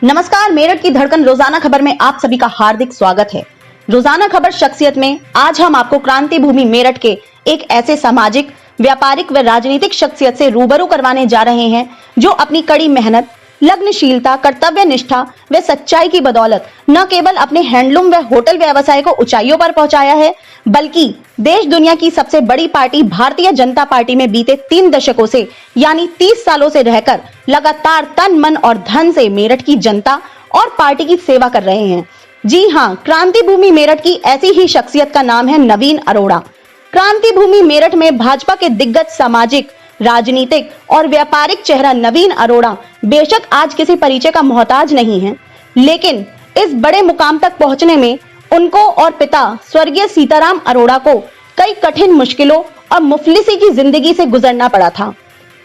नमस्कार, मेरठ की धड़कन रोजाना खबर में आप सभी का हार्दिक स्वागत है। रोजाना खबर शख्सियत में आज हम आपको क्रांति भूमि मेरठ के एक ऐसे सामाजिक, व्यापारिक व राजनीतिक शख्सियत से रूबरू करवाने जा रहे हैं जो अपनी कड़ी मेहनत, लग्नशीलता, कर्तव्य निष्ठा व सच्चाई की बदौलत न केवल अपने हैंडलूम व होटल व्यवसाय को ऊंचाइयों पर पहुंचाया है, बल्कि देश दुनिया की सबसे बड़ी पार्टी भारतीय जनता पार्टी में बीते 3 दशकों से यानी 30 सालों से रहकर लगातार तन, मन और धन से मेरठ की जनता और पार्टी की सेवा कर रहे हैं। जी हाँ, क्रांति भूमि मेरठ की ऐसी ही शख्सियत का नाम है नवीन अरोड़ा। क्रांति भूमि मेरठ में भाजपा के दिग्गज सामाजिक, राजनीतिक और व्यापारिक चेहरा नवीन अरोड़ा बेशक आज किसी परिचय का मोहताज नहीं है, लेकिन इस बड़े मुकाम तक पहुंचने में उनको और पिता स्वर्गीय सीताराम अरोड़ा को कई कठिन मुश्किलों और मुफलिसी की जिंदगी से गुजरना पड़ा था।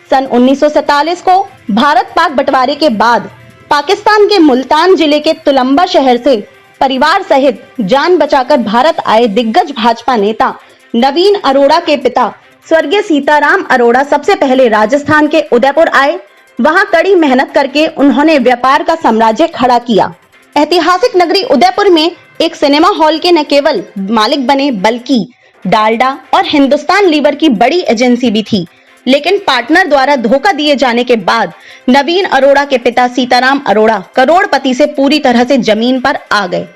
सन 1947 को भारत पाक बंटवारे के बाद पाकिस्तान के मुल्तान जिले के तुलंबा शहर से परिवार सहित जान बचाकर भारत आए दिग्गज भाजपा नेता नवीन अरोड़ा के पिता स्वर्गीय सीताराम अरोड़ा सबसे पहले राजस्थान के उदयपुर आए। वहां कड़ी मेहनत करके उन्होंने व्यापार का साम्राज्य खड़ा किया। ऐतिहासिक नगरी उदयपुर में एक सिनेमा हॉल के न केवल मालिक बने, बल्कि डालडा और हिंदुस्तान लीवर की बड़ी एजेंसी भी थी। लेकिन पार्टनर द्वारा धोखा दिए जाने के बाद नवीन अरोड़ा के पिता सीताराम अरोड़ा करोड़पति से पूरी तरह से जमीन पर आ गए।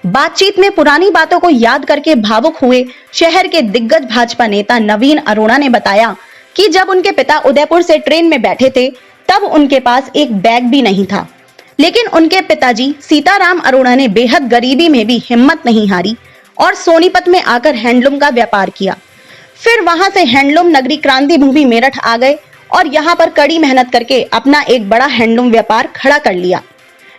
बातचीत में पुरानी बातों को याद करके भावुक हुए शहर के दिग्गज भाजपा नेता नवीन अरोड़ा ने बताया कि जब उनके पिता उदयपुर से ट्रेन में बैठे थे तब उनके पास एक बैग भी नहीं था, लेकिन उनके पिताजी सीताराम अरोड़ा ने बेहद गरीबी में भी हिम्मत नहीं हारी और सोनीपत में आकर हैंडलूम का व्यापार किया। फिर वहां से हैंडलूम नगरी क्रांति भूमि मेरठ आ गए और यहाँ पर कड़ी मेहनत करके अपना एक बड़ा हैंडलूम व्यापार खड़ा कर लिया।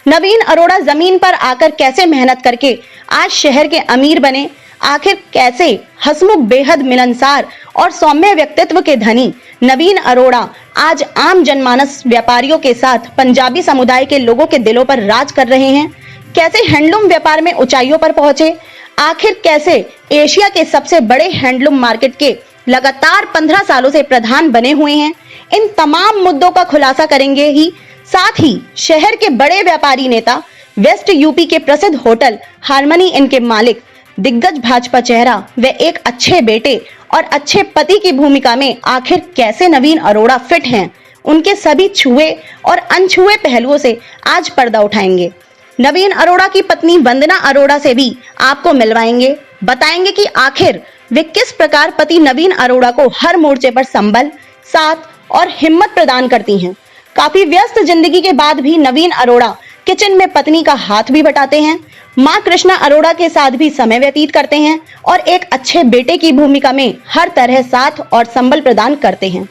नवीन अरोड़ा जमीन पर आकर कैसे मेहनत करके आज शहर के अमीर बने, आखिर कैसे हंसमुख, बेहद मिलनसार और सौम्य व्यक्तित्व के धनी नवीन अरोड़ा आज आम जनमानस व्यापारियों के साथ पंजाबी समुदाय के लोगों के दिलों पर राज कर रहे हैं, कैसे हैंडलूम व्यापार में ऊंचाइयों पर पहुंचे, आखिर कैसे एशिया के सबसे बड़े हैंडलूम मार्केट के लगातार 15 सालों से प्रधान बने हुए हैं, इन तमाम मुद्दों का खुलासा करेंगे ही। साथ ही शहर के बड़े व्यापारी नेता, वेस्ट यूपी के प्रसिद्ध होटल हार्मनी इन के मालिक, दिग्गज भाजपा चेहरा व एक अच्छे बेटे और अच्छे पति की भूमिका में आखिर कैसे नवीन अरोड़ा फिट हैं, उनके सभी छुए और अनछुए पहलुओं से आज पर्दा उठाएंगे। नवीन अरोड़ा की पत्नी वंदना अरोड़ा से भी आपको मिलवाएंगे, बताएंगे कि आखिर वे किस प्रकार पति नवीन अरोड़ा को हर मोर्चे पर संबल, साथ और हिम्मत प्रदान करती हैं। काफी व्यस्त जिंदगी के बाद भी नवीन अरोड़ा किचन में पत्नी का हाथ भी बटाते हैं, मां कृष्णा अरोड़ा के साथ भी समय व्यतीत करते हैं और एक अच्छे बेटे की भूमिका में हर तरह साथ और संबल प्रदान करते हैं।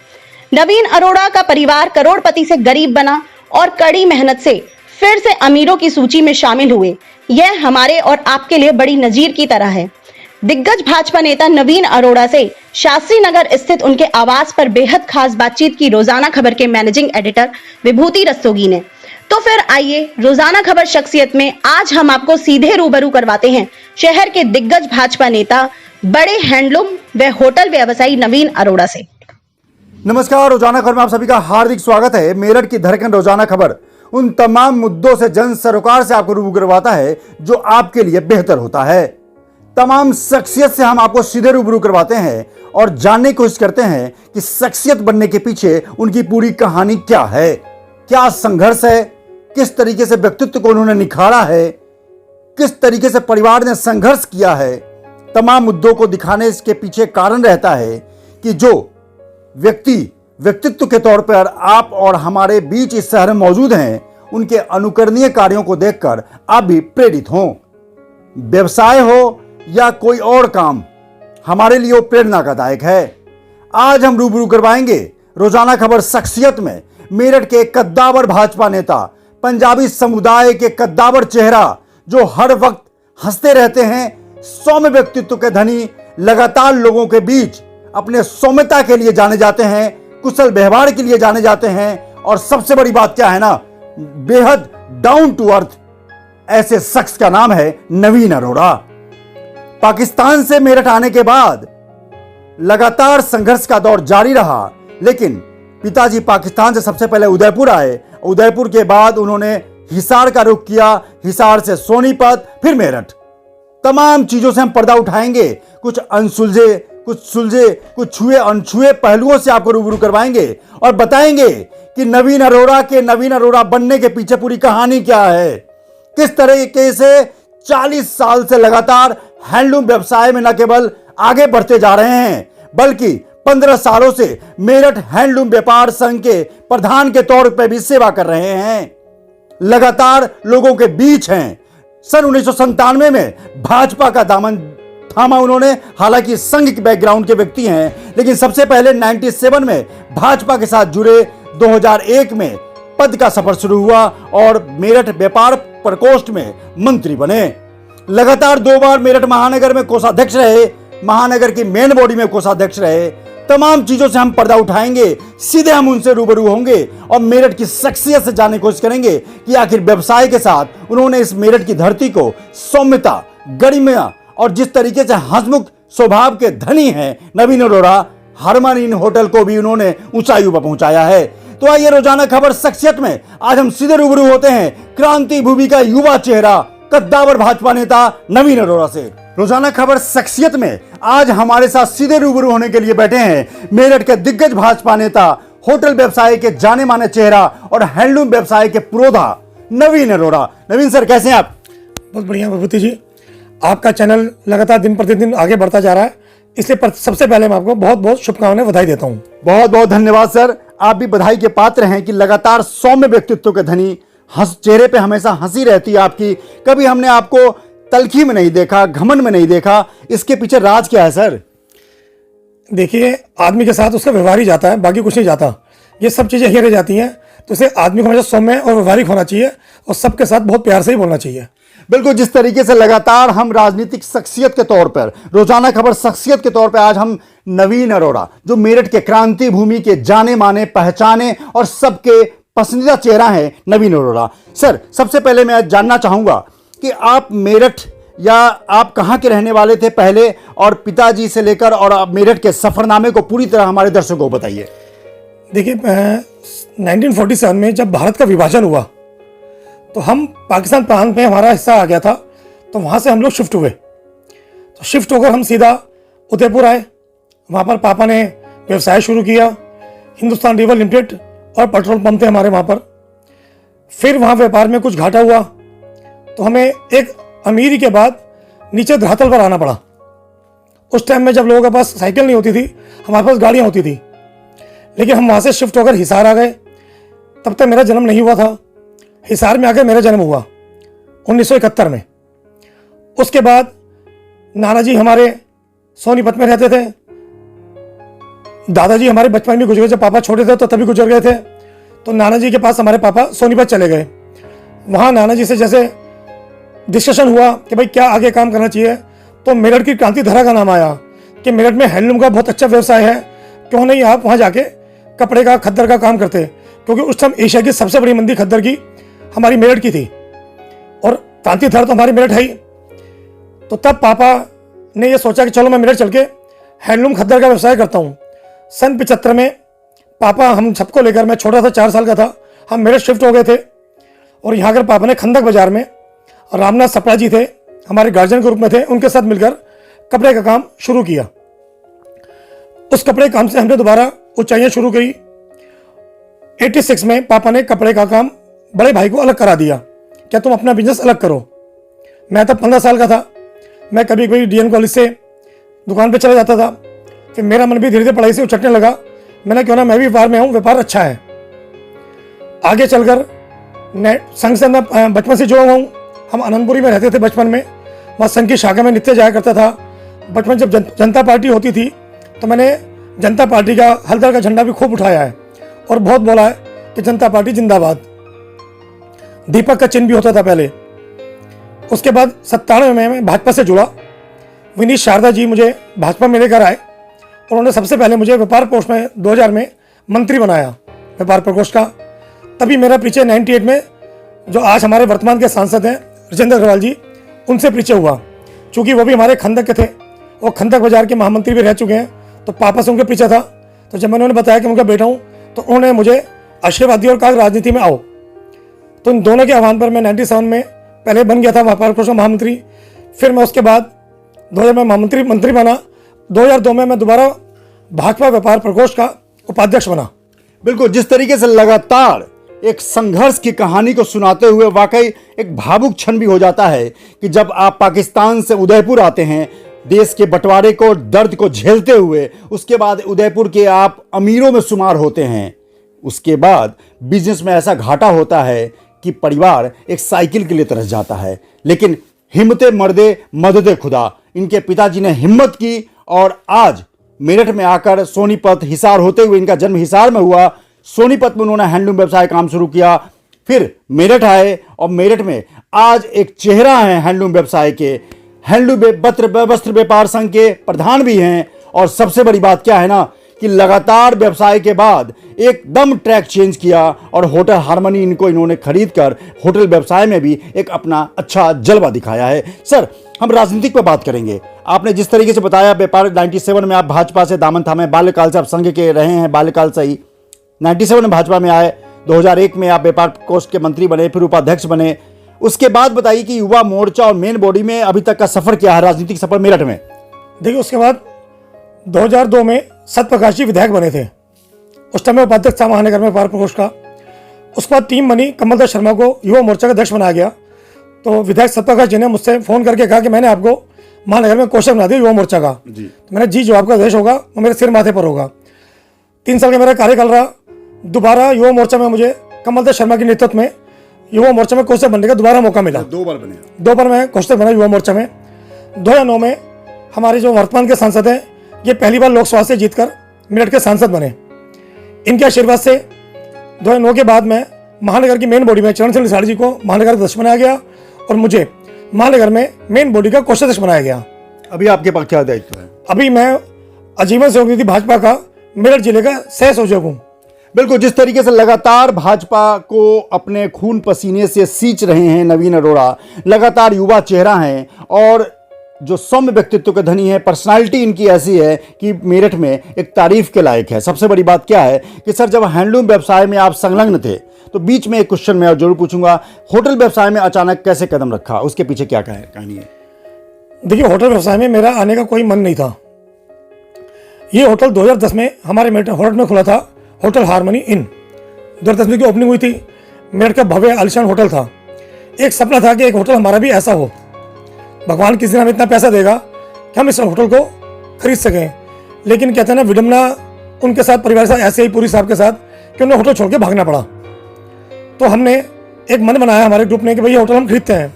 नवीन अरोड़ा का परिवार करोड़पति से गरीब बना और कड़ी मेहनत से फिर से अमीरों की सूची में शामिल हुए। यह हमारे और आपके लिए बड़ी नजीर की तरह है। दिग्गज भाजपा नेता नवीन अरोड़ा से शास्त्री नगर स्थित उनके आवास पर बेहद खास बातचीत की रोजाना खबर के मैनेजिंग एडिटर विभूति रस्तोगी ने। तो फिर आइए रोजाना खबर शख्सियत में आज हम आपको सीधे रूबरू करवाते हैं शहर के दिग्गज भाजपा नेता, बड़े हैंडलूम व होटल व्यवसायी नवीन अरोड़ा से। नमस्कार, रोजाना खबर में आप सभी का हार्दिक स्वागत है। मेरठ की धड़कन रोजाना खबर उन तमाम मुद्दों से, जन सरोकार से आपको रूबरू करवाता है जो आपके लिए बेहतर होता है। तमाम शख्सियत से हम आपको सीधे रूबरू करवाते हैं और जानने की कोशिश करते हैं कि शख्सियत बनने के पीछे उनकी पूरी कहानी क्या है, क्या संघर्ष है, किस तरीके से व्यक्तित्व को उन्होंने निखारा है, किस तरीके से परिवार ने संघर्ष किया है। तमाम मुद्दों को दिखाने के पीछे कारण रहता है कि जो व्यक्तित्व के तौर पर आप और हमारे बीच इस शहर में मौजूद हैं, उनके अनुकरणीय कार्यों को देखकर आप भी प्रेरित हों। व्यवसाय हो या कोई और काम, हमारे लिए वो प्रेरणा का दायक है। आज हम रूबरू करवाएंगे रोजाना खबर शख्सियत में मेरठ के कद्दावर भाजपा नेता, पंजाबी समुदाय के कद्दावर चेहरा जो हर वक्त हंसते रहते हैं, सौम्य व्यक्तित्व के धनी, लगातार लोगों के बीच अपने सौम्यता के लिए जाने जाते हैं, कुशल व्यवहार के लिए जाने जाते हैं और सबसे बड़ी बात क्या है ना, बेहद डाउन टू अर्थ। ऐसे शख्स का नाम है नवीन अरोड़ा। पाकिस्तान से मेरठ आने के बाद लगातार संघर्ष का दौर जारी रहा, लेकिन पिताजी पाकिस्तान से सबसे पहले उदयपुर आए। उदयपुर के बाद उन्होंने हिसार का रुख किया, हिसार से सोनीपत, फिर मेरठ। तमाम चीजों से हम पर्दा उठाएंगे, कुछ अनसुलझे, कुछ सुलझे, कुछ छुए अनछुए पहलुओं से आपको रूबरू करवाएंगे और बताएंगे कि नवीन अरोड़ा के नवीन अरोड़ा बनने के पीछे पूरी कहानी क्या है। किस तरीके से 40 साल से लगातार हैंडलूम व्यवसाय में न केवल आगे बढ़ते जा रहे हैं, बल्कि 15 सालों से मेरठ हैंडलूम व्यापार संघ के प्रधान के तौर पर भी सेवा कर रहे हैं। लगातार लोगों के बीच हैं। सन 1997 में भाजपा का दामन थामा उन्होंने, हालांकि संघ के बैकग्राउंड के व्यक्ति हैं, लेकिन सबसे पहले 97 में भाजपा के साथ जुड़े। 2001 में पद का सफर शुरू हुआ और मेरठ व्यापार प्रकोष्ठ में मंत्री बने। लगातार 2 बार मेरठ महानगर में कोषाध्यक्ष रहे, महानगर की मेन बॉडी में कोषाध्यक्ष रहे। तमाम चीजों से हम पर्दा उठाएंगे, सीधे हम उनसे रूबरू होंगे और मेरठ की शख्सियत से जानने की कोशिश करेंगे कि आखिर व्यवसाय के साथ उन्होंने इस मेरठ की धरती को सौम्यता, गरिमा और जिस तरीके से हंसमुख स्वभाव के धनी हैं नवीन अरोड़ा, हार्मनी होटल को भी उन्होंने ऊंचाइयों पर पहुंचाया है। तो आइए रोजाना खबर शख्सियत में आज हम सीधे रूबरू होते हैं क्रांति भूमि का युवा चेहरा, कद्दावर भाजपा नेता नवीन अरोड़ा से। रोजाना खबर शख्सियत में आज हमारे साथ सीधे रूबरू होने के लिए बैठे हैं मेरठ के दिग्गज भाजपा नेता, होटल व्यवसाय के जाने माने चेहरा और हैंडलूम व्यवसाय के पुरोधा नवीन अरोड़ा। नवीन सर, कैसे हैं आप? बहुत बढ़िया विभूति जी, आपका चैनल लगातार दिन प्रतिदिन आगे बढ़ता जा रहा है, इसलिए सबसे पहले मैं आपको बहुत बहुत शुभकामनाएं, बधाई देता हूं। बहुत बहुत धन्यवाद सर, आप भी बधाई के पात्र हैं कि लगातार सौम्य व्यक्तित्व के धनी, चेहरे पे हमेशा हंसी रहती है आपकी। कभी हमने आपको तलखी में नहीं देखा, घमंड में नहीं देखा। इसके पीछे राज क्या है सर? देखिए, आदमी के साथ उसका व्यवहार ही जाता है, बाकी कुछ नहीं जाता। ये सब चीजें ही रह जाती हैं, तो इसे आदमी को हमेशा सौम्य और व्यवहारिक होना चाहिए और सबके साथ बहुत प्यार से ही बोलना चाहिए। बिल्कुल, जिस तरीके से लगातार हम राजनीतिक शख्सियत के तौर पर, रोजाना खबर शख्सियत के तौर पर आज हम नवीन अरोड़ा, जो मेरठ के क्रांति भूमि के जाने माने, पहचाने और सबके पसंदीदा चेहरा है नवीन अरोड़ा। सर, सबसे पहले मैं आज जानना चाहूंगा कि आप मेरठ या आप कहां के रहने वाले थे पहले, और पिताजी से लेकर और आप मेरठ के सफरनामे को पूरी तरह हमारे दर्शकों को बताइए। देखिए, 1947 में जब भारत का विभाजन हुआ तो हम पाकिस्तान प्रांत में हमारा हिस्सा आ गया था, तो वहाँ से हम लोग शिफ्ट हुए। तो शिफ्ट होकर हम सीधा उदयपुर आए। वहाँ पर पापा ने व्यवसाय शुरू किया, हिंदुस्तान लीवर लिमिटेड और पेट्रोल पंप थे हमारे वहाँ पर। फिर वहाँ व्यापार में कुछ घाटा हुआ तो हमें एक अमीरी के बाद नीचे धरातल पर आना पड़ा। उस टाइम में जब लोगों के पास साइकिल नहीं होती थी, हमारे पास गाड़ियाँ होती थी, लेकिन हम वहाँ से शिफ्ट होकर हिसार आ गए। तब तक मेरा जन्म नहीं हुआ था। हिसार में आकर मेरा जन्म हुआ 1971 में। उसके बाद नाना जी हमारे सोनीपत में रहते थे। दादाजी हमारे बचपन में गुजर गए, जब पापा छोटे थे तो तभी गुजर गए थे। तो नाना जी के पास हमारे पापा सोनीपत चले गए। वहाँ नाना जी से जैसे डिस्कशन हुआ कि भाई क्या आगे काम करना चाहिए, तो मेरठ की क्रांति धरा का नाम आया कि मेरठ में हैंडलूम का बहुत अच्छा व्यवसाय है, क्यों नहीं आप वहाँ जाके कपड़े का, खद्दर का काम करते, क्योंकि उस टाइम एशिया की सबसे बड़ी मंदी खद्दर की हमारी मेरठ की थी और क्रांति धरा तो हमारी मेरठ है ही। तो तब पापा ने ये सोचा कि चलो मैं मेरठ चल के हैंडलूम खद्दर का व्यवसाय करता हूँ। सन 75 में पापा हम सबको लेकर, मैं छोटा था, 4 साल का था, हम मेरठ शिफ्ट हो गए थे। और यहाँ कर पापा ने खंदक बाजार में रामनाथ सप्रा जी थे, हमारे गार्जियन के रूप में थे, उनके साथ मिलकर कपड़े का काम शुरू किया। उस कपड़े काम से हमने दोबारा ऊंचाइयाँ शुरू करी। 86 में पापा ने कपड़े का काम बड़े भाई को अलग करा दिया, क्या तुम अपना बिजनेस अलग करो। मैं तब 15 साल का था। मैं कभी कभी डीएन कॉलेज से दुकान पे चला जाता था। फिर मेरा मन भी धीरे धीरे पढ़ाई से उछटने लगा। मैंने क्यों ना मैं भी व्यापार में आऊँ, व्यापार अच्छा है। आगे चलकर संघ से मैं बचपन से जुड़ा हुआ हूँ। हम आनंदपुरी में रहते थे बचपन में, वहाँ संघ की शाखा में नित्य जाया करता था। बचपन जब जनता पार्टी होती थी तो मैंने जनता पार्टी का हलदर का झंडा भी खूब उठाया है और बहुत बोला है कि जनता पार्टी जिंदाबाद। दीपक का चिन्ह भी होता था पहले। उसके बाद 97 में मैं भाजपा से जुड़ा। विनीत शारदा जी मुझे भाजपा में लेकर आए और उन्होंने सबसे पहले मुझे व्यापार प्रकोष्ठ में 2000 में मंत्री बनाया, व्यापार प्रकोष्ठ का। तभी मेरा परिचय 98 में जो आज हमारे वर्तमान के सांसद हैं राजेंद्र अग्रवाल जी, उनसे परिचय हुआ। चूँकि वो भी हमारे खंदक के थे और खंदक बाजार के महामंत्री भी रह चुके हैं, तो पापा से उनके परिचय था। तो जब मैंने उन्हें बताया कि उनका बेटा हूँ, तो उन्होंने मुझे आशीर्वाद दिया और कहा राजनीति में आओ। तो इन दोनों के आह्वान पर मैं 97 में पहले बन गया था व्यापार प्रकोष्ठ का महामंत्री। फिर मैं उसके बाद 2000 में मंत्री बना। 2002 में मैं दोबारा भाजपा व्यापार प्रकोष्ठ का उपाध्यक्ष बना। बिल्कुल, जिस तरीके से लगातार एक संघर्ष की कहानी को सुनाते हुए वाकई एक भावुक क्षण भी हो जाता है कि जब आप पाकिस्तान से उदयपुर आते हैं, देश के बंटवारे को, दर्द को झेलते हुए, उसके बाद उदयपुर के आप अमीरों में शुमार होते हैं। उसके बाद बिजनेस में ऐसा घाटा होता है कि परिवार एक साइकिल के लिए तरस जाता है। लेकिन हिम्मते मर्दे मददे खुदा, इनके पिताजी ने हिम्मत की और आज मेरठ में आकर सोनीपत, हिसार होते हुए इनका जन्म हिसार में हुआ, सोनीपत में उन्होंने हैंडलूम व्यवसाय काम शुरू किया, फिर मेरठ आए और मेरठ में आज एक चेहरा है हैंडलूम व्यवसाय के। हैंडलूम वस्त्र व्यापार संघ के प्रधान भी हैं। और सबसे बड़ी बात क्या है ना कि लगातार व्यवसाय के बाद एकदम ट्रैक चेंज किया और होटल हार्मनी इन्होंने खरीद कर होटल व्यवसाय में भी एक अपना अच्छा जलवा दिखाया है। सर, हम राजनीतिक पर बात करेंगे। आपने जिस तरीके से बताया, व्यापार 97 में आप भाजपा से दामन थामे, बाल्यकाल से आप संघ के रहे हैं, बाल्यकाल से ही 97 में भाजपा में आए, 2001 में आप व्यापार प्रकोष्ठ के मंत्री बने, फिर उपाध्यक्ष बने। उसके बाद बताइए कि युवा मोर्चा और मेन बॉडी में अभी तक का सफर क्या है, राजनीतिक सफर मेरठ में? देखिए, उसके बाद 2002 में सत्यप्रकाश जी विधायक बने थे। उस टाइम में उपाध्यक्ष था महानगर में व्यापार प्रकोष्ठ का। उसके बाद टीम बनी, कमलदर शर्मा को युवा मोर्चा का अध्यक्ष बनाया गया। तो विधायक सत्यप्रकाश जी ने मुझसे फोन करके कहा कि मैंने आपको महानगर में कोषाध्यक्ष बना दिया युवा मोर्चा का। तो मैंने जी, जो आपका आदेश होगा वो मेरे सिर माथे पर होगा। 3 साल का मेरा कार्यकाल रहा। दोबारा युवा मोर्चा में मुझे कमलदर शर्मा के नेतृत्व में युवा मोर्चा में कोषाध्यक्ष बनने का दोबारा मौका मिला। 2 बार बने। 2 बार मैं कोषाध्यक्ष बना युवा मोर्चा में। 2009 में हमारे जो वर्तमान के सांसद हैं, ये पहली बार लोकसभा से जीतकर मेरठ के सांसद बने। इनके आशीर्वाद से 2009 के बाद में महानगर की मेन बॉडी में चरण सिंह लिसाड़ी जी को महानगर अध्यक्ष बनाया गया और मुझे महानगर में मेन बॉडी का कोषाध्यक्ष बनाया गया। अभी आपके पास क्या दायित्व है? अभी मैं आजीवन सहयोग निधि भाजपा का मेरठ जिले का सह संयोजक हूँ। बिल्कुल, जिस तरीके से लगातार भाजपा को अपने खून पसीने से सींच रहे हैं नवीन अरोड़ा, लगातार युवा चेहरा हैं और जो सौम्य व्यक्तित्व के धनी है, पर्सनालिटी इनकी ऐसी है कि मेरठ में एक तारीफ के लायक है। सबसे बड़ी बात क्या है कि सर, जब हैंडलूम व्यवसाय में आप संलग्न थे तो बीच में एक क्वेश्चन मैं जरूर पूछूंगा, होटल व्यवसाय में अचानक कैसे कदम रखा, उसके पीछे क्या कहानी है? देखिए, होटल व्यवसाय में मेरा आने का कोई मन नहीं था। ये होटल 2010 में हमारे मेरठ होटल में खुला था, होटल हार्मनी इन। 2010 में की ओपनिंग हुई थी। मेरठ का भव्य आलिशान होटल था। एक सपना था कि एक होटल हमारा भी ऐसा हो। भगवान किसी दिन हमें इतना पैसा देगा कि हम इस होटल को खरीद सकें। लेकिन कहते हैं ना, विडम्बना उनके साथ, परिवार के साथ ऐसे ही पूरी साहब के साथ, कि उन्हें होटल छोड़ के भागना पड़ा। तो हमने एक मन बनाया हमारे ग्रुप ने कि भाई ये होटल हम खरीदते हैं।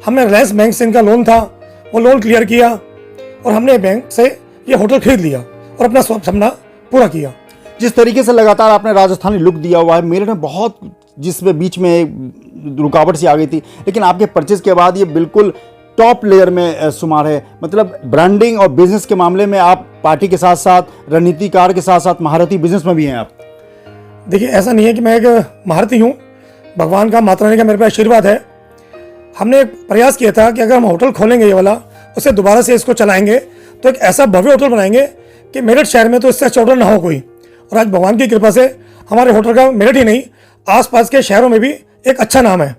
हमने रिलायंस बैंक से इनका लोन था, वो लोन क्लियर किया और हमने बैंक से ये होटल खरीद लिया और अपना सपना पूरा किया। जिस तरीके से लगातार आपने राजस्थानी लुक दिया हुआ है, मेरठ में बहुत, जिसमें बीच में रुकावट सी आ गई थी, लेकिन आपके परचेज के बाद ये बिल्कुल टॉप लेयर में शुमार है। मतलब ब्रांडिंग और बिजनेस के मामले में आप पार्टी के साथ साथ, रणनीतिकार के साथ साथ महारथी बिजनेस में भी हैं आप। देखिए, ऐसा नहीं है कि मैं एक महारथी हूँ, भगवान का, माता रानी का मेरे पे आशीर्वाद है। हमने एक प्रयास किया था कि अगर हम होटल खोलेंगे ये वाला, उसे दोबारा से इसको चलाएंगे तो एक ऐसा भव्य होटल बनाएंगे कि मेरठ शहर में तो इससे अच्छा होटल ना हो कोई। और आज भगवान की कृपा से हमारे होटल का मेरठ ही नहीं, आसपास के शहरों में भी एक अच्छा नाम है।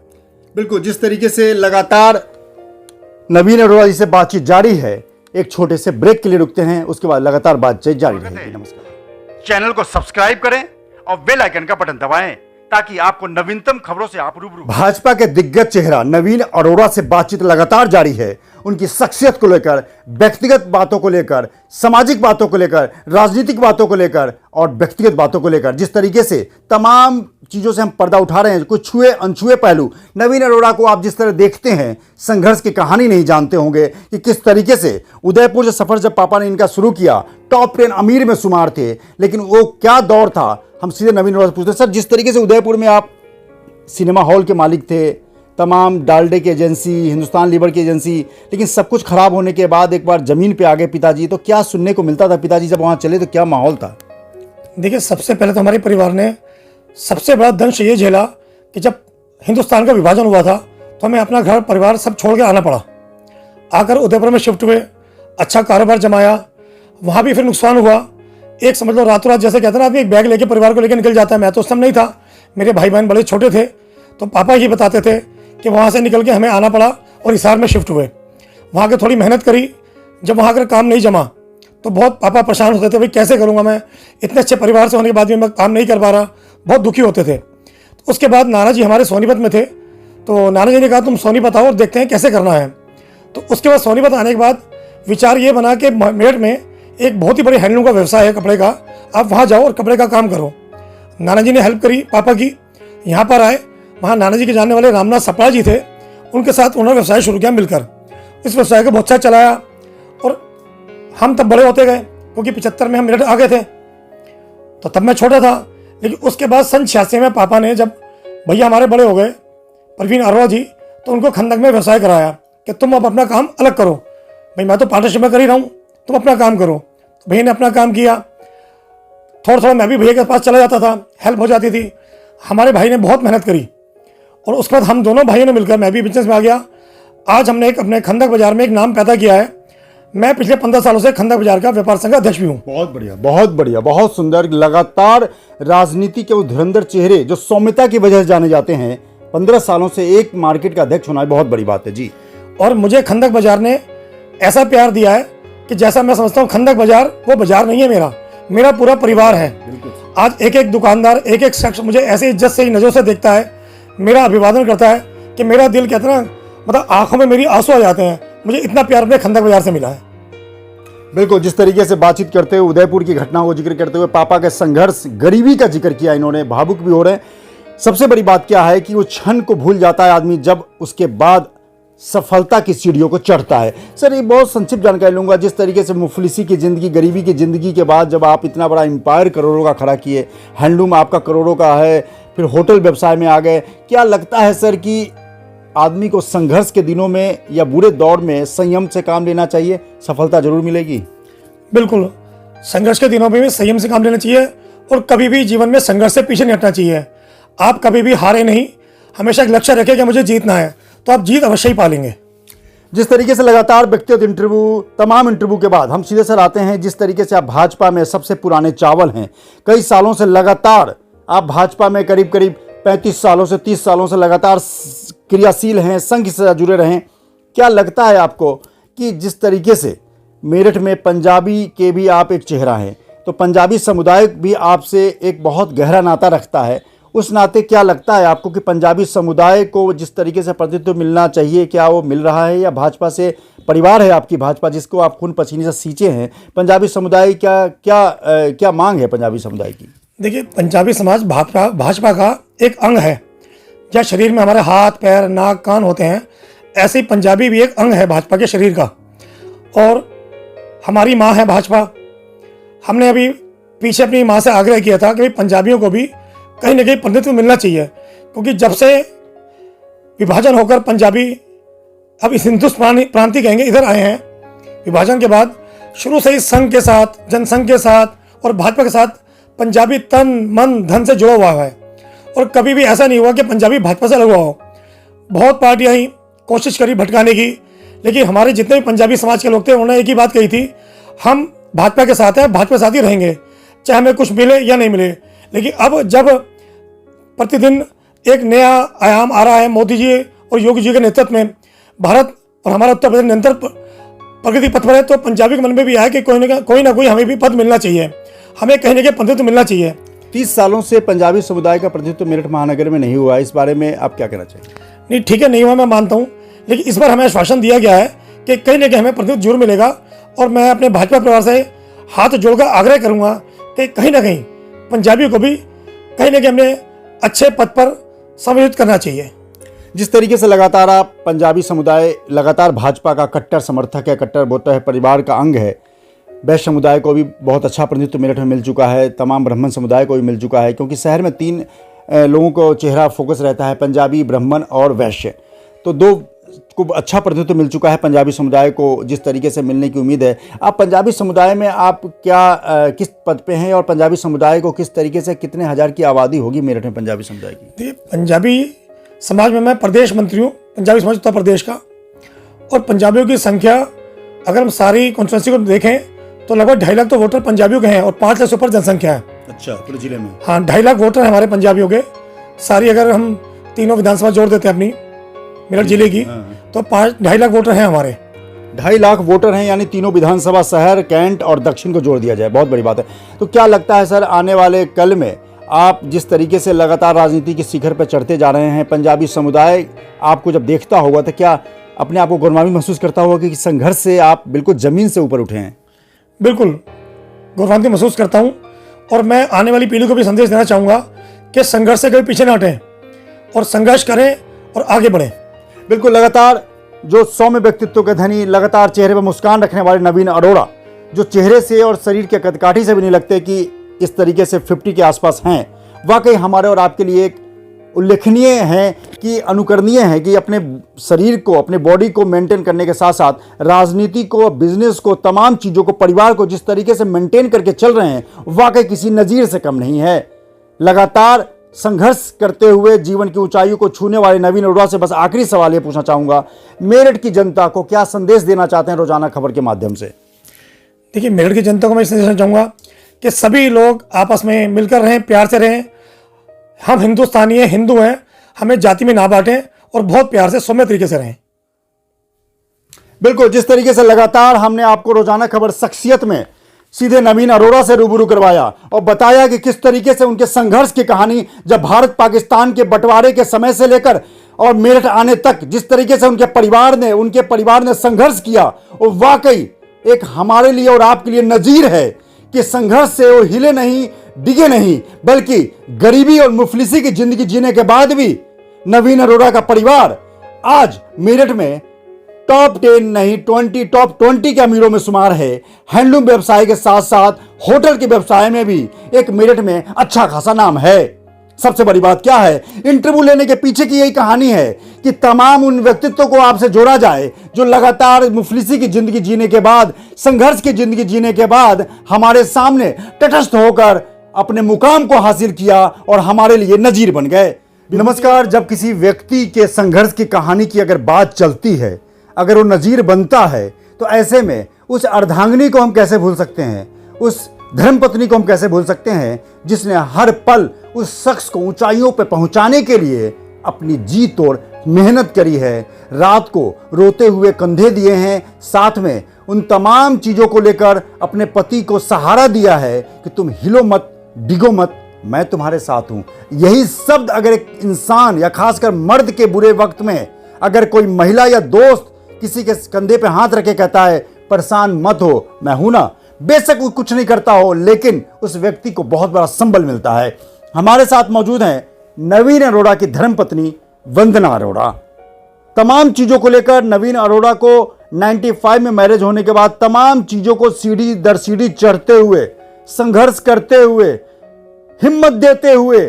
बिल्कुल, जिस तरीके से लगातार नवीन अरोड़ा जी से बातचीत जारी है, एक छोटे से ब्रेक के लिए रुकते हैं, उसके बाद लगातार बातचीत जारी रहेगी। नमस्कार। चैनल को सब्सक्राइब करें और बेल आइकन का बटन दबाएं ताकि आपको नवीनतम खबरों से आप रूबरू। भाजपा के दिग्गज चेहरा नवीन अरोड़ा से बातचीत लगातार जारी है। उनकी शख्सियत को लेकर, व्यक्तिगत बातों को लेकर, सामाजिक बातों को लेकर, राजनीतिक बातों को लेकर और व्यक्तिगत बातों को लेकर, जिस तरीके से तमाम चीज़ों से हम पर्दा उठा रहे हैं, कुछ छुए अनछुए पहलू। नवीन अरोड़ा को आप जिस तरह देखते हैं, संघर्ष की कहानी नहीं जानते होंगे कि किस तरीके से उदयपुर से सफर जब पापा ने इनका शुरू किया, टॉप 10 अमीर में शुमार थे, लेकिन वो क्या दौर था, हम सीधे नवीन अरोड़ा से पूछते हैं। सर, जिस तरीके से उदयपुर में आप सिनेमा हॉल के मालिक थे, तमाम डालडे की एजेंसी, हिंदुस्तान लीवर की एजेंसी, लेकिन सब कुछ खराब होने के बाद एक बार जमीन पे आ गए पिताजी, तो क्या सुनने को मिलता था? पिताजी जब वहाँ चले तो क्या माहौल था? देखिए, सबसे पहले तो हमारे परिवार ने सबसे बड़ा दंश ये झेला कि जब हिंदुस्तान का विभाजन हुआ था तो हमें अपना घर परिवार सब छोड़ के आना पड़ा। आकर उदयपुर में शिफ्ट हुए, अच्छा कारोबार जमाया, वहाँ भी फिर नुकसान हुआ। एक समझ लो रातों रात, जैसे कहते हैं ना आदमी, एक बैग लेके परिवार को लेकर निकल जाता है। मैं तो उस समय नहीं था, मेरे भाई बहन बड़े छोटे थे, तो पापा ये बताते थे कि वहाँ से निकल के हमें आना पड़ा और हिसार में शिफ्ट हुए। वहाँ के थोड़ी मेहनत करी, जब वहाँ का काम नहीं जमा तो बहुत पापा परेशान होते थे, भाई कैसे करूँगा मैं, इतने अच्छे परिवार से होने के बाद भी मैं काम नहीं कर पा रहा, बहुत दुखी होते थे। तो उसके बाद नाना जी हमारे सोनीपत में थे, तो नाना जी ने कहा तुम सोनीपत आओ और देखते हैं कैसे करना है। तो उसके बाद सोनीपत आने के बाद विचार ये बना कि मेरठ में एक बहुत ही बड़ी हैंडलूम का व्यवसाय है कपड़े का, आप वहाँ जाओ और कपड़े का काम करो। नाना जी ने हेल्प करी पापा की, यहाँ पर आए, वहाँ नाना जी के जानने वाले रामनाथ सपड़ा जी थे, उनके साथ उन्होंने व्यवसाय शुरू किया मिलकर। इस व्यवसाय को बहुत अच्छा चलाया और हम तब बड़े होते गए, क्योंकि 75 में हम मेरठ आ गए थे, तो तब मैं छोटा था। लेकिन उसके बाद सन 86 में पापा ने, जब भैया हमारे बड़े हो गए परवीन अरोड़ा जी, तो उनको खंडक में व्यवसाय कराया कि तुम अब अपना काम अलग करो, भाई मैं तो पार्टनरशिप में कर ही रहा हूँ, तुम अपना काम करो। भैया ने अपना काम किया, थोड़ा थोड़ा मैं भी भैया के पास चला जाता था, हेल्प हो जाती थी। हमारे भाई ने बहुत मेहनत करी और उसके बाद हम दोनों भाइयों ने मिलकर, मैं भी बिजनेस में आ गया। आज हमने एक अपने खंडक बाजार में एक नाम पैदा किया है। मैं पिछले 15 सालों से खंडक बाजार का व्यापार संघ अध्यक्ष भी हूँ। बहुत बढ़िया, बहुत बढ़िया, बहुत सुंदर। लगातार राजनीति के वो धुरंधर चेहरे जो सौम्यता की वजह से जाने जाते हैं, 15 सालों से एक मार्केट का अध्यक्ष होना बहुत बड़ी बात है जी। और मुझे खंडक बाजार ने ऐसा प्यार दिया है कि जैसा मैं समझता हूँ खंडक बाजार वो बाजार नहीं है, मेरा पूरा परिवार है। आज एक एक दुकानदार, एक एक शख्स मुझे ऐसे इज्जत से नजरों से देखता है, मेरा अभिवादन करता है कि मेरा दिल कहते ना, मतलब आंखों में मेरी आंसू आ जाते हैं। मुझे इतना प्यार अपने खंडक बाजार से मिला है। बिल्कुल, जिस तरीके से बातचीत करते हुए उदयपुर की घटनाओं को जिक्र करते हुए पापा के संघर्ष, गरीबी का जिक्र किया इन्होंने, भावुक भी हो रहे हैं। सबसे बड़ी बात क्या है कि वो क्षण को भूल जाता है आदमी जब उसके बाद सफलता की सीढ़ियों को चढ़ता है। सर, ये बहुत संक्षिप्त जानकारी लूंगा, जिस तरीके से मुफलिसी की जिंदगी, गरीबी की जिंदगी के बाद जब आप इतना बड़ा एम्पायर करोड़ों का खड़ा किए, हैंडलूम आपका करोड़ों का है, फिर होटल व्यवसाय में आ गए, क्या लगता है सर कि आदमी को संघर्ष के दिनों में या बुरे दौर में संयम से काम लेना चाहिए, सफलता जरूर मिलेगी? बिल्कुल, संघर्ष के दिनों में भी संयम से काम लेना चाहिए और कभी भी जीवन में संघर्ष से पीछे नहीं हटना चाहिए। आप कभी भी हारे नहीं, हमेशा एक लक्ष्य रखें कि मुझे जीतना है, तो आप जीत अवश्य ही पालेंगे। जिस तरीके से लगातार व्यक्तिगत इंटरव्यू, तमाम इंटरव्यू के बाद हम सीधे सर आते हैं, जिस तरीके से आप भाजपा में सबसे पुराने चावल हैं, कई सालों से लगातार आप भाजपा में करीब 35 सालों से 30 सालों से लगातार क्रियाशील हैं, संघ से जुड़े रहें। क्या लगता है आपको कि जिस तरीके से मेरठ में पंजाबी के भी आप एक चेहरा हैं, तो पंजाबी समुदाय भी आपसे एक बहुत गहरा नाता रखता है, उस नाते क्या लगता है आपको कि पंजाबी समुदाय को जिस तरीके से प्रतिनिधित्व मिलना चाहिए, क्या वो मिल रहा है? या भाजपा से परिवार है आपकी भाजपा, जिसको आप खून पसीने से सींचे हैं, पंजाबी समुदाय क्या मांग है पंजाबी समुदाय की? देखिए, पंजाबी समाज भाजपा का एक अंग है। जहाँ शरीर में हमारे हाथ, पैर, नाक, कान होते हैं, ऐसे ही पंजाबी भी एक अंग है भाजपा के शरीर का। और हमारी माँ है भाजपा। हमने अभी पीछे अपनी माँ से आग्रह किया था कि भाई पंजाबियों को भी कहीं ना कहीं प्रतिनिधित्व मिलना चाहिए, क्योंकि जब से विभाजन होकर पंजाबी, अब इस हिंदुस्तानी प्रांति कहेंगे, इधर आए हैं, विभाजन के बाद शुरू से ही संघ के साथ, जनसंघ के साथ और भाजपा के साथ पंजाबी तन मन धन से जुड़ा हुआ है और कभी भी ऐसा नहीं हुआ कि पंजाबी भाजपा से अलग हुआ हो। बहुत पार्टियां ही कोशिश करी भटकाने की, लेकिन हमारे जितने भी पंजाबी समाज के लोग थे उन्होंने एक ही बात कही थी, हम भाजपा के साथ हैं, भाजपा के साथ ही रहेंगे, चाहे हमें कुछ मिले या नहीं मिले। लेकिन अब जब प्रतिदिन एक नया आयाम आ रहा है, मोदी जी और योगी जी के नेतृत्व में भारत और हमारा उत्तर प्रदेश निरंतर प्रगति पथ पर है, तो पंजाबी के मन में भी आया कि कोई ना कोई हमें भी पद मिलना चाहिए, हमें कहीं ना कहीं प्रतिनिधित्व मिलना चाहिए। 30 सालों से पंजाबी समुदाय का प्रतिनिधित्व मेरठ महानगर में नहीं हुआ, इस बारे में आप क्या कहना चाहिए? नहीं, ठीक है, नहीं हुआ, मैं मानता हूँ, लेकिन इस बार हमें आश्वासन दिया गया है कि कहीं ना कहीं हमें प्रतिनिधित्व जरूर मिलेगा। और मैं अपने भाजपा परिवार से हाथ जोड़कर आग्रह करूंगा कि कहीं ना कहीं पंजाबियों को भी कहीं ना कहीं हमने अच्छे पद पर समायोजित करना चाहिए। जिस तरीके से लगातार आप पंजाबी समुदाय लगातार भाजपा का कट्टर समर्थक है, कट्टर वोटर है, परिवार का अंग है, वैश्य समुदाय को भी बहुत अच्छा प्रतिनिधित्व मेरठ में मिल चुका है, तमाम ब्राह्मण समुदाय को भी मिल चुका है, क्योंकि शहर में 3 लोगों को चेहरा फोकस रहता है, पंजाबी, ब्राह्मण और वैश्य, तो 2 को अच्छा प्रतिनिधित्व मिल चुका है पंजाबी समुदाय को, जिस तरीके से मिलने की उम्मीद है। आप पंजाबी समुदाय में आप किस पद पे हैं और पंजाबी समुदाय को किस तरीके से, कितने हजार की आबादी होगी मेरठ में पंजाबी समुदाय की? पंजाबी समाज में मैं प्रदेश मंत्री हूँ, पंजाबी समाज उत्तर प्रदेश का, और पंजाबियों की संख्या अगर हम सारी कॉन्स्टिट्यूंसी को देखें तो लगभग 2.5 लाख तो वोटर पंजाबियों के हैं और 5 लाख से ऊपर जनसंख्या है। अच्छा, पूरे जिले में? हाँ, 2.5 लाख वोटर हैं हमारे पंजाबियों के। सारी अगर हम तीनों विधानसभा जोड़ देते हैं अपनी मेरठ जिले की, तो 2.5 लाख वोटर हैं हमारे। 2.5 लाख वोटर हैं, यानी तीनों विधानसभा शहर, कैंट और दक्षिण को जोड़ दिया जाए, बहुत बड़ी बात है। तो क्या लगता है सर, आने वाले कल में आप जिस तरीके से लगातार राजनीति के शिखर पर चढ़ते जा रहे हैं, पंजाबी समुदाय आपको जब देखता होगा तो क्या अपने आप को गौरवान्वित महसूस करता होगा कि संघर्ष से आप बिल्कुल जमीन से ऊपर उठे हैं? बिल्कुल गौरवान्वित महसूस करता हूँ, और मैं आने वाली पीढ़ी को भी संदेश देना चाहूँगा कि संघर्ष से कभी पीछे ना हटें और संघर्ष करें और आगे बढ़ें। बिल्कुल, लगातार जो सौम्य व्यक्तित्व के धनी, लगातार चेहरे पर मुस्कान रखने वाले नवीन अरोड़ा, जो चेहरे से और शरीर के कदकाठी से भी नहीं लगते कि इस तरीके से 50 के आसपास हैं, वाकई हमारे और आपके लिए एक उल्लेखनीय है कि अनुकरणीय है कि अपने शरीर को, अपने बॉडी को मेंटेन करने के साथ साथ राजनीति को, बिजनेस को, तमाम चीज़ों को, परिवार को जिस तरीके से मेंटेन करके चल रहे हैं, वाकई किसी नज़ीर से कम नहीं है। लगातार संघर्ष करते हुए जीवन की ऊंचाइयों को छूने वाले नवीन अरोड़ा से बस आखिरी सवाल ये पूछना चाहूँगा, मेरठ की जनता को क्या संदेश देना चाहते हैं रोजाना खबर के माध्यम से? देखिए, मेरठ की जनता को मैं संदेश देना चाहूँगा कि सभी लोग आपस में मिलकर रहें, प्यार से रहें। हम हिंदुस्तानी हैं, हिंदू हैं, हमें जाति में ना बांटें और बहुत प्यार से सौम्य तरीके से रहें। बिल्कुल, जिस तरीके से लगातार हमने आपको रोजाना खबर शख्सियत में सीधे नवीन अरोड़ा से रूबरू करवाया और बताया कि किस तरीके से उनके संघर्ष की कहानी, जब भारत पाकिस्तान के बंटवारे के समय से लेकर और मेरठ आने तक जिस तरीके से उनके परिवार ने संघर्ष किया, वो वाकई एक हमारे लिए और आपके लिए नजीर है कि संघर्ष से वो हिले नहीं, डिगे नहीं, बल्कि गरीबी और मुफलिसी की जिंदगी जीने के बाद भी नवीन अरोड़ा का परिवार आज मेरठ में टॉप 10 नहीं, टॉप 20 के अमीरों में शुमार है। हैंडलूम व्यवसाय के साथ साथ होटल के व्यवसाय में भी एक मेरठ में अच्छा खासा नाम है। सबसे बड़ी बात क्या है, इंटरव्यू लेने के पीछे की यही कहानी है कि तमाम उन व्यक्तित्वों को आपसे जोड़ा जाए जो लगातार मुफलिसी की जिंदगी जीने के बाद, संघर्ष की जिंदगी जीने के बाद हमारे सामने तटस्थ होकर अपने मुकाम को हासिल किया और हमारे लिए नजीर बन गए। नमस्कार, जब किसी व्यक्ति के संघर्ष की कहानी की अगर बात चलती है, अगर वो नजीर बनता है, तो ऐसे में उस अर्धांगिनी को हम कैसे भूल सकते हैं, उस धर्मपत्नी को हम कैसे भूल सकते हैं जिसने हर पल उस शख्स को ऊंचाइयों पर पहुंचाने के लिए अपनी जी तोड़ मेहनत करी है, रात को रोते हुए कंधे दिए हैं, साथ में उन तमाम चीज़ों को लेकर अपने पति को सहारा दिया है कि तुम हिलो मत, डिगो मत, मैं तुम्हारे साथ हूं। यही शब्द अगर एक इंसान या खासकर मर्द के बुरे वक्त में अगर कोई महिला या दोस्त किसी के कंधे पे हाथ रखे कहता है परेशान मत हो, मैं हूं ना, बेशक वो कुछ नहीं करता हो, लेकिन उस व्यक्ति को बहुत बड़ा संबल मिलता है। हमारे साथ मौजूद हैं नवीन अरोड़ा की धर्मपत्नी वंदना अरोड़ा। तमाम चीज़ों को लेकर नवीन अरोड़ा को 95 में मैरिज होने के बाद तमाम चीज़ों को सीढ़ी दर सीढ़ी चढ़ते हुए, संघर्ष करते हुए, हिम्मत देते हुए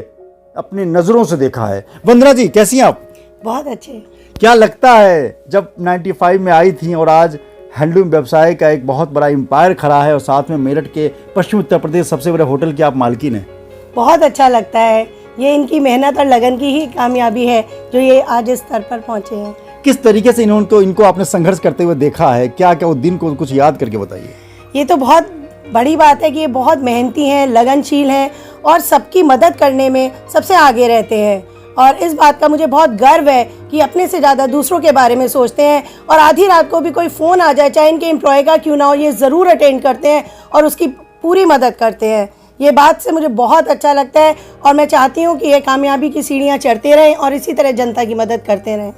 अपनी नज़रों से देखा है। वंदना जी, कैसी हैं आप? बहुत अच्छे। क्या लगता है जब 95 में आई थी और आज हैंडलूम व्यवसाय का एक बहुत बड़ा एम्पायर खड़ा है और साथ में मेरठ के पश्चिम उत्तर प्रदेश सबसे बड़े होटल की आप मालकिन हैं? बहुत अच्छा लगता है, ये इनकी मेहनत और लगन की ही कामयाबी है जो ये आज इस स्तर पर पहुंचे हैं। किस तरीके से इनको आपने संघर्ष करते हुए देखा है, क्या क्या उस दिन को कुछ याद करके बताइए। ये तो बहुत बड़ी बात है कि ये बहुत मेहनती हैं, लगनशील हैं और सबकी मदद करने में सबसे आगे रहते हैं, और इस बात का मुझे बहुत गर्व है कि अपने से ज़्यादा दूसरों के बारे में सोचते हैं, और आधी रात को भी कोई फ़ोन आ जाए, चाहे इनके एम्प्लॉय का क्यों ना हो, ये ज़रूर अटेंड करते हैं और उसकी पूरी मदद करते हैं। ये बात से मुझे बहुत अच्छा लगता है और मैं चाहती हूँ कि ये कामयाबी की सीढ़ियाँ चढ़ते रहें और इसी तरह जनता की मदद करते रहें।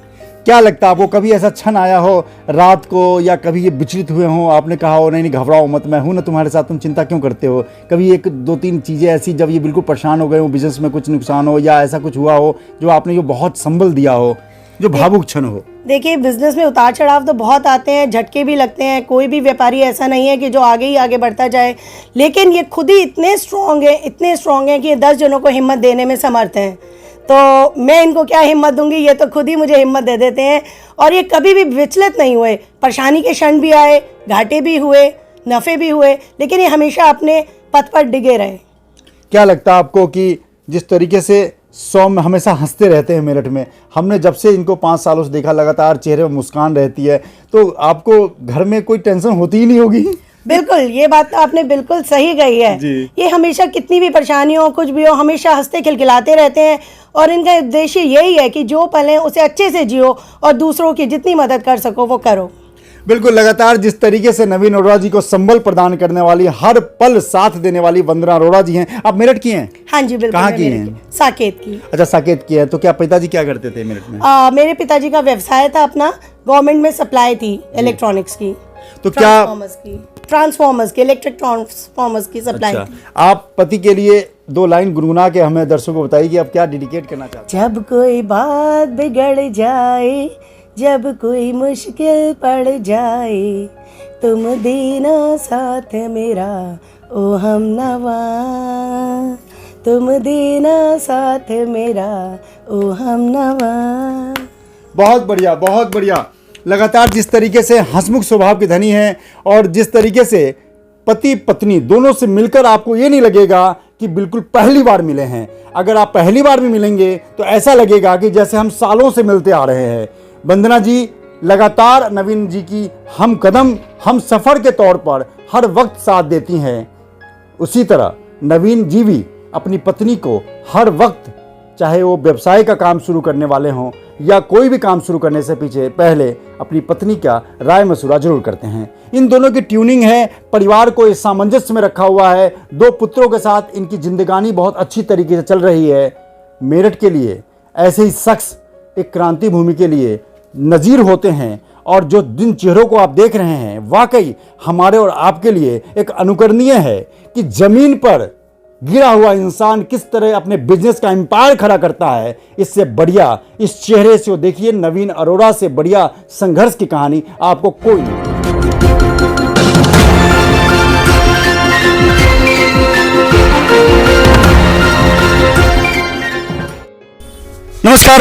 क्या लगता है आपको, कभी ऐसा क्षण आया हो रात को, या कभी ये विचलित हुए हो, आपने कहा हो नहीं घबराओ मत, मैं हूं ना तुम्हारे साथ, तुम चिंता क्यों करते हो? कभी 1-2-3 चीज़ें ऐसी जब ये बिल्कुल परेशान हो गए हो, बिजनेस में कुछ नुकसान हो या ऐसा कुछ हुआ हो जो आपने जो बहुत संबल दिया हो, जो भावुक क्षण हो? देखिए, बिजनेस में उतार चढ़ाव तो बहुत आते हैं, झटके भी लगते हैं, कोई भी व्यापारी ऐसा नहीं है कि जो आगे ही आगे बढ़ता जाए, लेकिन ये खुद ही इतने स्ट्रॉन्ग हैं कि ये 10 जनों को हिम्मत देने में समर्थ हैं। तो मैं इनको क्या हिम्मत दूंगी, ये तो खुद ही मुझे हिम्मत दे देते हैं, और ये कभी भी विचलित नहीं हुए। परेशानी के क्षण भी आए, घाटे भी हुए, नफ़े भी हुए, लेकिन ये हमेशा अपने पथ पर डिगे रहे। क्या लगता है आपको कि जिस तरीके से सौम्य हमेशा हंसते रहते हैं मेरठ में, हमने जब से इनको 5 सालों से देखा, लगातार चेहरे पर मुस्कान रहती है, तो आपको घर में कोई टेंशन होती ही नहीं होगी? बिल्कुल, ये बात तो आपने बिल्कुल सही कही है। जी। ये हमेशा कितनी भी परेशानी हो, कुछ भी हो, हमेशा हंसते खिलखिलाते रहते हैं और इनका उद्देश्य यही है कि जो पल है उसे अच्छे से जियो और दूसरों की जितनी मदद कर सको वो करो। बिल्कुल, लगातार जिस तरीके से नवीन अरोड़ा जी को संबल प्रदान करने वाली, हर पल साथ देने वाली वंदना अरोड़ा जी हैं। आप मेरठ की हैं? हाँ जी, बिल्कुल। कहाँ मैं की मेरठ हैं? साकेत की। अच्छा, साकेत की है। तो क्या पिताजी क्या करते थे मेरठ में? मेरे पिताजी का व्यवसाय था अपना, गवर्नमेंट में सप्लाई थी इलेक्ट्रॉनिक्स की, तो क्या ट्रांसफॉर्मर्स की, इलेक्ट्रिक ट्रांसफॉर्मर्स की सप्लाई अच्छा, थी। आप पति के लिए 2 लाइन गुनगुना के हमें दर्शकों को बताइए कि आप क्या डेडिकेट करना चाहते जब कोई बात बिगड़ जाए, जब कोई मुश्किल पड़ जाए, तुम देना साथ मेरा ओ हमनवा, तुम देना साथ मेरा ओ हमनवा। बहुत बढ़िया, बहुत बढ़िया। लगातार जिस तरीके से हंसमुख स्वभाव की धनी है और जिस तरीके से पति पत्नी दोनों से मिलकर आपको ये नहीं लगेगा कि बिल्कुल पहली बार मिले हैं। अगर आप पहली बार भी मिलेंगे तो ऐसा लगेगा कि जैसे हम सालों से मिलते आ रहे हैं। वंदना जी लगातार नवीन जी की हम कदम हम सफ़र के तौर पर हर वक्त साथ देती हैं। उसी तरह नवीन जी भी अपनी पत्नी को हर वक्त, चाहे वो व्यवसाय का काम शुरू करने वाले हों या कोई भी काम शुरू करने से पहले अपनी पत्नी का राय मशुरा जरूर करते हैं। इन दोनों की ट्यूनिंग है, परिवार को इस सामंजस्य में रखा हुआ है। 2 पुत्रों के साथ इनकी जिंदगानी बहुत अच्छी तरीके से चल रही है। मेरठ के लिए ऐसे ही शख्स एक क्रांति भूमि के लिए नज़ीर होते हैं और जो जिन चेहरों को आप देख रहे हैं वाकई हमारे और आपके लिए एक अनुकरणीय है कि जमीन पर गिरा हुआ इंसान किस तरह अपने बिजनेस का एम्पायर खड़ा करता है। इससे बढ़िया, इस चेहरे से देखिए, नवीन अरोड़ा से बढ़िया संघर्ष की कहानी आपको कोई नहीं। नमस्कार